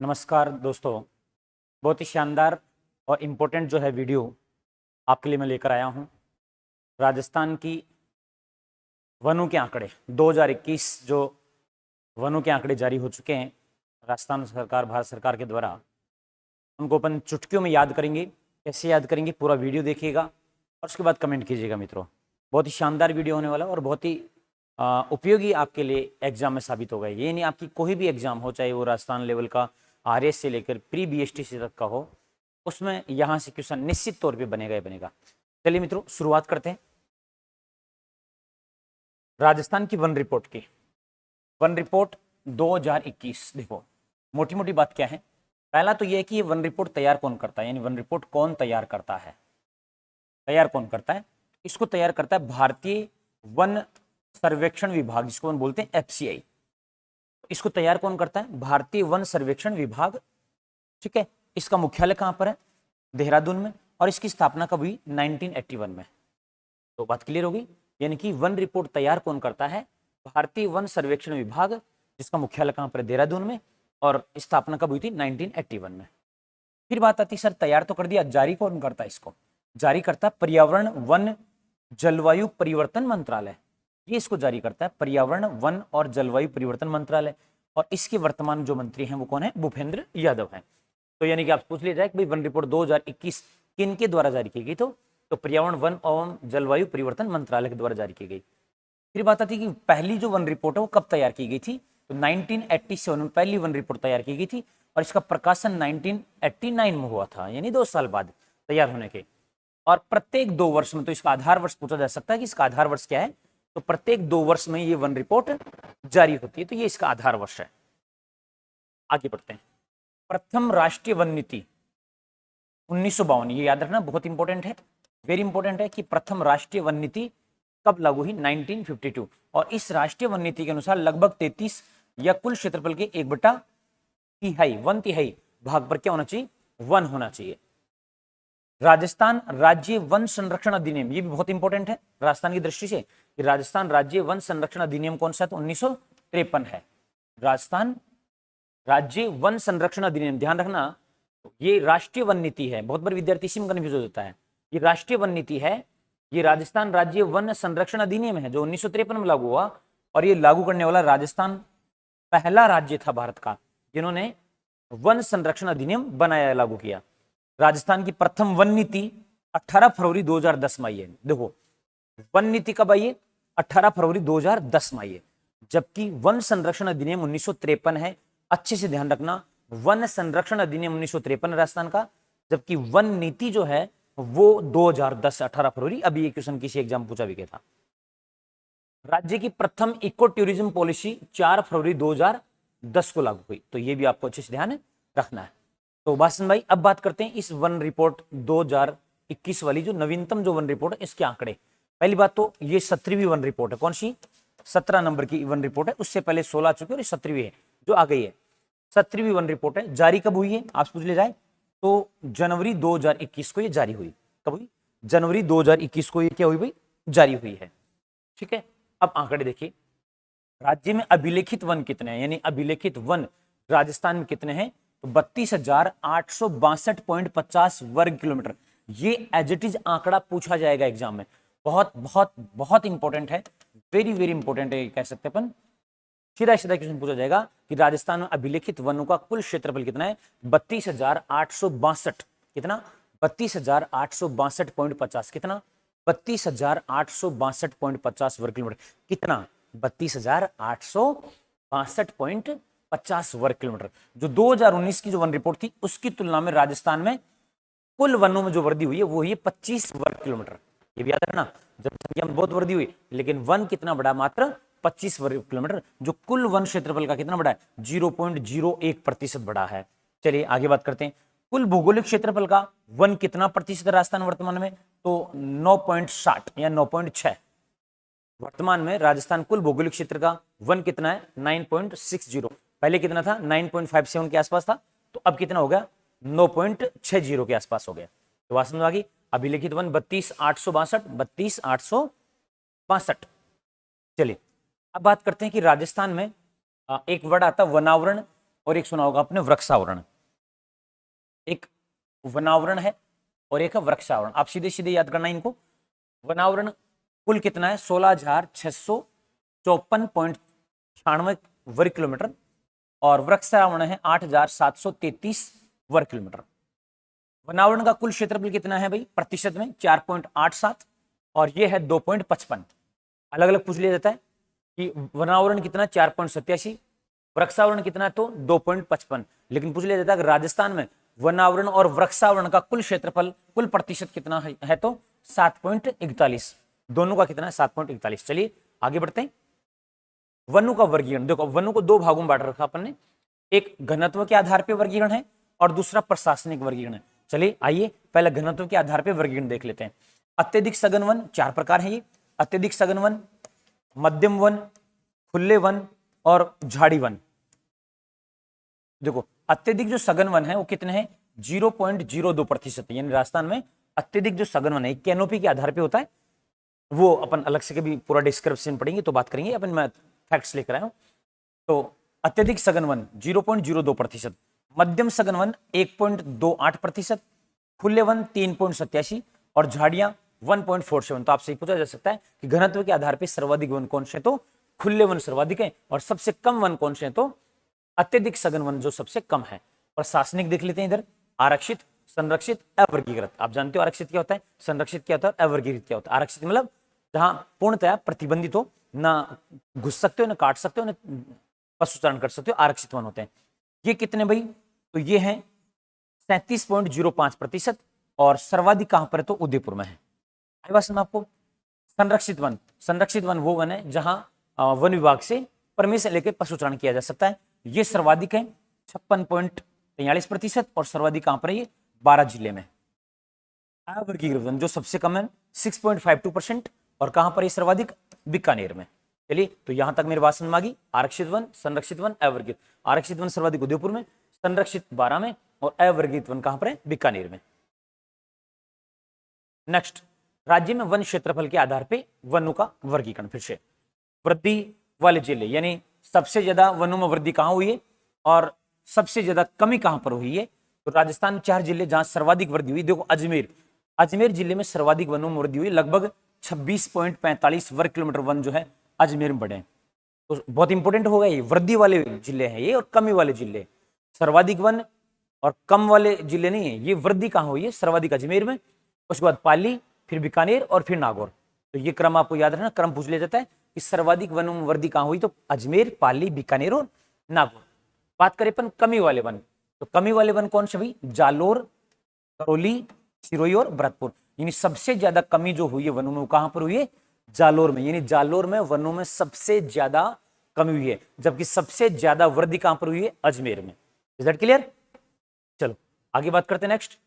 नमस्कार दोस्तों, बहुत ही शानदार और इम्पोर्टेंट जो है वीडियो आपके लिए मैं लेकर आया हूँ। राजस्थान की वनों के आंकड़े 2021 जो वनों के आंकड़े जारी हो चुके हैं राजस्थान सरकार भारत सरकार के द्वारा, उनको अपन चुटकियों में याद करेंगे। कैसे याद करेंगे, पूरा वीडियो देखिएगा और उसके बाद कमेंट कीजिएगा मित्रों। बहुत ही शानदार वीडियो होने वाला और बहुत ही उपयोगी आपके लिए एग्जाम में साबित होगा। ये नहीं आपकी कोई भी एग्जाम हो, चाहे वो राजस्थान लेवल का आरएस से लेकर प्री बीएसटीसी तक का हो, उसमें यहाँ से क्वेश्चन निश्चित तौर पे बनेगा ही बनेगा। चलिए मित्रों, शुरुआत करते हैं राजस्थान की वन रिपोर्ट की। One report 2021। देखो, मोटी मोटी बात क्या है। पहला तो यह है कि ये वन रिपोर्ट तैयार कौन करता है, यानी वन रिपोर्ट कौन तैयार करता है। तैयार कौन करता है? इसको तैयार करता है भारतीय वन सर्वेक्षण विभाग, जिसको हम बोलते हैं एफसीआई। इसको तैयार कौन करता है? भारतीय वन सर्वेक्षण विभाग। ठीक है, इसका मुख्यालय कहां पर है? देहरादून में। और इसकी स्थापना कब हुई? 1981 में। तो बात क्लियर होगी, यानी कि वन रिपोर्ट तैयार कौन करता है? भारतीय वन सर्वेक्षण विभाग, जिसका मुख्यालय कहां पर है? देहरादून में। और स्थापना कब हुई थी? 1981 में। फिर बात आती, सर तैयार तो कर दिया, जारी कौन करता है इसको? जारी करता पर्यावरण वन जलवायु परिवर्तन मंत्रालय। ये इसको जारी करता है, पर्यावरण वन और जलवायु परिवर्तन मंत्रालय। और इसके वर्तमान जो मंत्री हैं वो कौन है? भूपेंद्र यादव हैं। तो यानी कि आप पूछ लिया जाए कि भाई वन रिपोर्ट 2021 किन के द्वारा जारी की गई, तो पर्यावरण वन एवं जलवायु परिवर्तन मंत्रालय के द्वारा जारी की गई। फिर बात आती है कि पहली जो वन रिपोर्ट है वो कब तैयार की गई थी? तो 1987 में पहली वन रिपोर्ट तैयार की गई थी और इसका प्रकाशन 1989 में हुआ था, यानी 2 साल बाद तैयार होने के। और प्रत्येक 2 वर्ष में, तो इसका आधार वर्ष पूछा जा सकता है कि इसका आधार वर्ष क्या है, तो प्रत्येक 2 वर्ष में ये वन रिपोर्ट जारी होती है, तो ये इसका आधार वर्ष है। आगे बढ़ते हैं। प्रथम राष्ट्रीय वन नीति 1952, ये याद रखना, बहुत इंपॉर्टेंट है, वेरी इंपॉर्टेंट है कि प्रथम राष्ट्रीय वन नीति कब लागू हुई? 1952। और इस राष्ट्रीय वन नीति के अनुसार लगभग 33 या कुल क्षेत्रफल के 1/3 1/3 भाग पर क्या होना चाहिए? वन होना चाहिए। राजस्थान राज्य वन संरक्षण अधिनियम, ये भी बहुत इंपॉर्टेंट है राजस्थान की दृष्टि से, कि राजस्थान राज्य वन संरक्षण अधिनियम कौन सा है? तो 1953 है। राजस्थान राज्य वन संरक्षण अधिनियम, ध्यान रखना, ये राष्ट्रीय वन नीति है। बहुत बार विद्यार्थी इसी में कंफ्यूज हो जाता है। ये राष्ट्रीय वन नीति है, ये राजस्थान राज्य वन संरक्षण अधिनियम है जो 1953 में लागू हुआ। और ये लागू करने वाला राजस्थान पहला राज्य था भारत का जिन्होंने वन संरक्षण अधिनियम बनाया, लागू किया। राजस्थान की प्रथम वन नीति 18 फरवरी 2010 में आई है। देखो, वन नीति कब आई है? 18 फरवरी 2010 में आई है। जबकि वन संरक्षण अधिनियम 1953 है। अच्छे से ध्यान रखना, वन संरक्षण अधिनियम 1953 राजस्थान का, जबकि वन नीति जो है वो 2010 18 फरवरी। अभी ये क्वेश्चन किसी एग्जाम पूछा भी गया था। राज्य की प्रथम इको टूरिज्म पॉलिसी 4 फरवरी 2010 को लागू हुई, तो ये भी आपको अच्छे से ध्यान रखना है। तो भाषण भाई, अब बात करते हैं इस वन रिपोर्ट 2021 वाली जो नवीनतम जो वन रिपोर्ट है, इसके आंकड़े। पहली बात तो ये 17वीं वन रिपोर्ट है। कौन सी? 17 नंबर की वन रिपोर्ट है। उससे पहले 16 आ चुके और 17वीं है जो आ गई है। 17वीं वन रिपोर्ट है। जारी कब हुई है आप पूछ ले जाए तो जनवरी 2021 को ये जारी हुई। कब हुई? जनवरी 2021 को ये क्या हुई भाई? जारी हुई है। ठीक है, अब आंकड़े देखिए। राज्य में अभिलेखित वन कितने हैं, यानी अभिलेखित वन राजस्थान में कितने हैं? तो 32,862.50 वर्ग किलोमीटर। ये एज इट इज आंकड़ा पूछा जाएगा एग्जाम में। बहुत बहुत बहुत इंपॉर्टेंट है, वेरी वेरी इंपॉर्टेंट है, कह सकते अपन। सीधा सीधा क्वेश्चन पूछा जाएगा कि राजस्थान में अभिलेखित वनों का कुल क्षेत्रफल कितना है? 32,862। कितना? 32,862.50। कितना? 32,862.50 वर्ग किलोमीटर। कितना? 32,862.50 वर्ग किलोमीटर। जो 2019 की जो वन रिपोर्ट थी उसकी तुलना में राजस्थान में कुल वनों में जो वृद्धि हुई है वो हुई है 25 वर्ग किलोमीटर। ये भी याद रखना, जनसंख्या में बहुत वृद्धि हुई लेकिन वन कितना बढ़ा? मात्र 25 वर्ग किलोमीटर। जो कुल वन क्षेत्रफल का कितना बढ़ा है? 0.01% बढ़ा है। चलिए आगे बात करते हैं। कुल भौगोलिक क्षेत्रफल का वन कितना प्रतिशत राजस्थान वर्तमान में? तो 9.60 या 9.6। वर्तमान में राजस्थान कुल भौगोलिक क्षेत्र का वन कितना है? 9.60। पहले कितना था? 9.57 के आसपास था, तो अब कितना हो गया? 9.60 के आसपास हो गया। तो बात समझ आ गई। अभिलेखित वन 32,862। चलिए अब बात करते हैं कि राजस्थान में एक वर्ड आता है वनावरण और एक सुना होगा आपने वृक्षावरण। एक वनावरण है और एक है वृक्षावरण। आप सीधे सीधे याद करना इनको। वनावरण कुल कितना है 16,654.96 वर्ग किलोमीटर और वृक्षावरण है 8,733 वर्ग किलोमीटर। वनावरण का कुल क्षेत्रफल कितना है भाई प्रतिशत में 4.87 और ये है 2.55। अलग अलग पूछ लिया जाता है कि वनावरण कितना 4.87, वृक्षावरण कितना तो 2.55, लेकिन पूछ लिया जाता है राजस्थान में वनावरण और वृक्षावरण का कुल क्षेत्रफल कुल प्रतिशत कितना है तो 7.41। दोनों का कितना है 7.41। चलिए आगे बढ़ते हैं। वनों का वर्गीकरण देखो, वनों को दो भागों में बांट रखा अपन ने, एक घनत्व के आधार पर वर्गीकरण है और दूसरा प्रशासनिक वर्गीकरण है। चलिए आइए पहले घनत्व के आधार पर वर्गीकरण देख लेते हैं। अत्यधिक सघन वन 4 प्रकार है ये, अत्यधिक सघन वन, मध्यम वन, खुले वन और झाड़ी वन। देखो अत्यधिक जो सघन वन है वो कितने हैं 0.02%, यानी राजस्थान में अत्यधिक जो सघन वन है कैनोपी के आधार पे होता है। वो अपन अलग से कभी पूरा डिस्क्रिप्शन पढ़ेंगे तो बात करेंगे, अपन मैं फैक्ट्स लेकर आया हूं। तो अत्यधिक सघन वन 0.02%, मध्यम सघन वन 1.28%, खुले वन 3.87 और झाड़ियां 1.47। तो आपसे पूछा जा सकता है कि घनत्व के आधार पर सर्वाधिक वन कौन से, तो खुले वन सर्वाधिक है और सबसे कम वन कौन से, तो अत्यधिक सघन वन जो सबसे कम है। प्रशासनिक देख लेते हैं इधर, आरक्षित, संरक्षित, अवर्गीकृत। आप जानते हो आरक्षित क्या होता है, संरक्षित क्या होता है, अवर्गीकृत क्या होता है। आरक्षित मतलब जहां पूर्णतया प्रतिबंधित हो, ना घुस सकते हो, ना काट सकते हो, ना पशुचारण कर सकते हो, आरक्षित वन होते हैं। ये कितने भाई, तो ये है 37.05% और सर्वाधिक कहां पर है तो उदयपुर में है। आई बात समझ आपको। संरक्षित वन, संरक्षित वन वो वन है जहां वन विभाग से परमिशन लेकर पशुचारण किया जा सकता है। ये सर्वाधिक है 56.43% और सर्वाधिक कहां पर है ये 12 जिले में। अवर्गीकृत वन जो सबसे कम है 6.52% और कहां पर ये सर्वाधिक, बीकानेर में। चलिए तो यहां तक मेरे बात समझ में आ गई। आरक्षित वन, संरक्षित वन, अवर्गीकृत। आरक्षित वन सर्वाधिक उदयपुर में, संरक्षित 12 में और अवर्गीकृत वन कहां पर है, बीकानेर में। नेक्स्ट, राज्य में वन क्षेत्रफल के आधार पर वनों का वर्गीकरण। फिर से वृद्धि वाले जिले, यानी सबसे ज्यादा वनों में वृद्धि कहां हुई है और सबसे ज्यादा कमी कहां पर हुई है। तो राजस्थान में 4 जिले जहां सर्वाधिक वृद्धि हुई। देखो अजमेर, अजमेर जिले में सर्वाधिक वनों में वृद्धि हुई, लगभग 26.45 वर्ग किलोमीटर वन जो है अजमेर में बढ़े। तो बहुत इंपॉर्टेंट होगा ये, वृद्धि वाले जिले हैं ये और कमी वाले जिले। सर्वाधिक वन और कम वाले जिले नहीं है, ये वृद्धि कहां हुई है, सर्वाधिक अजमेर में, उसके बाद पाली, फिर बीकानेर और फिर नागौर। तो ये क्रम आपको याद रखना, क्रम पूछ लिया जाता है कि सर्वाधिक वनों में वृद्धि कहां हुई, तो अजमेर, पाली, बीकानेर और नागौर। बात करें अपन कमी वाले वन, तो कमी वाले वन कौन से भाई, जालोर, करौली, सिरोही और भरतपुर। यानी सबसे ज्यादा कमी जो हुई है वनों में वो कहां पर हुई है, जालोर में। यानी जालोर में वनों में सबसे ज्यादा कमी हुई है, जबकि सबसे ज्यादा वृद्धि कहां पर हुई है, अजमेर में। Is that clear. चलो आगे बात करते हैं। नेक्स्ट,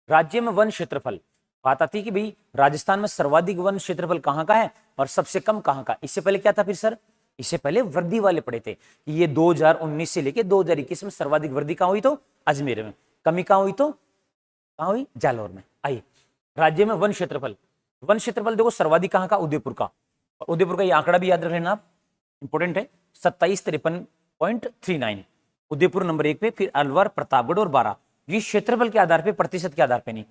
राज्य में वन क्षेत्रफल। बात आती है कि भाई राजस्थान में सर्वाधिक वन क्षेत्रफल कहां का है और सबसे कम कहां का। इससे पहले क्या था फिर सर, इससे पहले वृद्धि वाले पढ़े थे कि ये 2019 से लेके 2021 में सर्वाधिक वृद्धि कहां हुई, तो अजमेर में। कमी कहां हुई, तो कहां हुई, जालोर में। आइए राज्य में वन क्षेत्रफल, वन क्षेत्रफल देखो सर्वाधिक कहां का, उदयपुर का। और उदयपुर का ये आंकड़ा भी याद रख लेना आप, इंपोर्टेंट है, 2753.39 उदयपुर नंबर 1 पे, फिर अलवर, प्रतापगढ़ और बारां। ये क्षेत्रफल के आधार पे, प्रतिशत के आधार पे नहीं।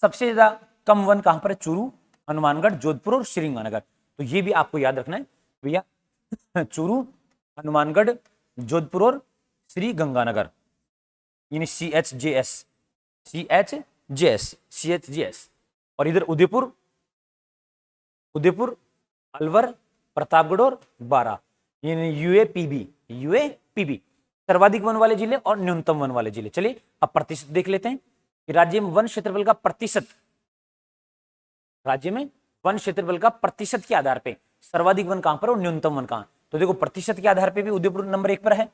सबसे ज्यादा कम वन कहां पर है, चूरू, हनुमानगढ़, जोधपुर और श्रीगंगानगर। तो ये भी आपको याद रखना है भैया, चूरू, हनुमानगढ़, जोधपुर और श्रीगंगानगर, यानी CHJS, CHJS। और इधर उदयपुर, उदयपुर, अलवर, प्रतापगढ़ और बारां, यानी UAPB। सर्वाधिक वन वाले जिले और न्यूनतम वन वाले जिले। चलिए अब प्रतिशत देख लेते हैं कि राज्य में वन क्षेत्रफल का प्रतिशत, राज्य में वन क्षेत्रफल का प्रतिशत के आधार पे सर्वाधिक वन कहां पर और न्यूनतम वन कहां। तो देखो प्रतिशत के आधार पे भी उदयपुर नंबर 1 पर है,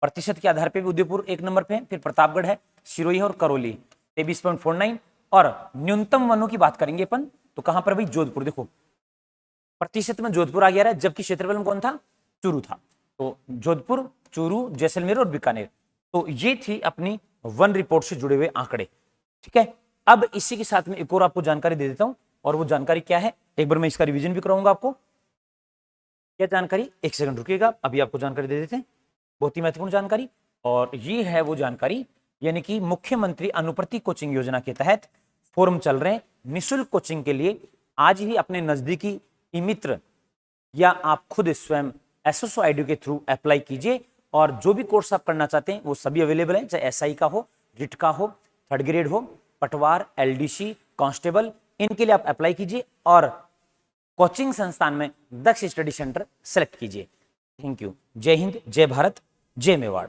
प्रतिशत के आधार पे भी उदयपुर 1 नंबर पे है, फिर प्रतापगढ़ है, सिरोही और करौली 23.49। और न्यूनतम वनों की बात करेंगे अपन तो कहां पर भाई, जोधपुर। देखो प्रतिशत में जोधपुर आ गया है, जबकि क्षेत्रफल में कौन था, चूरू था। तो जोधपुर, चूरू, जैसलमेर और बीकानेर। तो ये थी अपनी वन रिपोर्ट से जुड़े हुए आंकड़े। ठीक है, अब इसी के साथ में एक और आपको जानकारी दे देता हूं, और वो जानकारी क्या है, एक बार मैं इसका रिवीजन भी कराऊंगा आपको। क्या जानकारी, एक सेकंड रुकिएगा, अभी आपको जानकारी दे देते हैं। बहुत ही महत्वपूर्ण जानकारी। और ये है वो जानकारी, यानी कि मुख्यमंत्री अनुप्रति कोचिंग योजना के तहत फॉर्म चल रहे हैं निःशुल्क कोचिंग के लिए। आज ही अपने नजदीकी ई मित्र या आप खुद स्वयं एसएसओ एडू के थ्रू अप्लाई कीजिए, और जो भी कोर्स आप करना चाहते हैं वो सभी अवेलेबल है, चाहे एसआई का हो, रिट का हो, थर्ड ग्रेड हो, पटवार, एलडीसी, कांस्टेबल, इनके लिए आप अप्लाई कीजिए और कोचिंग संस्थान में दक्ष स्टडी सेंटर सेलेक्ट कीजिए। Thank you. जय हिंद, जय भारत, जय मेवाड़।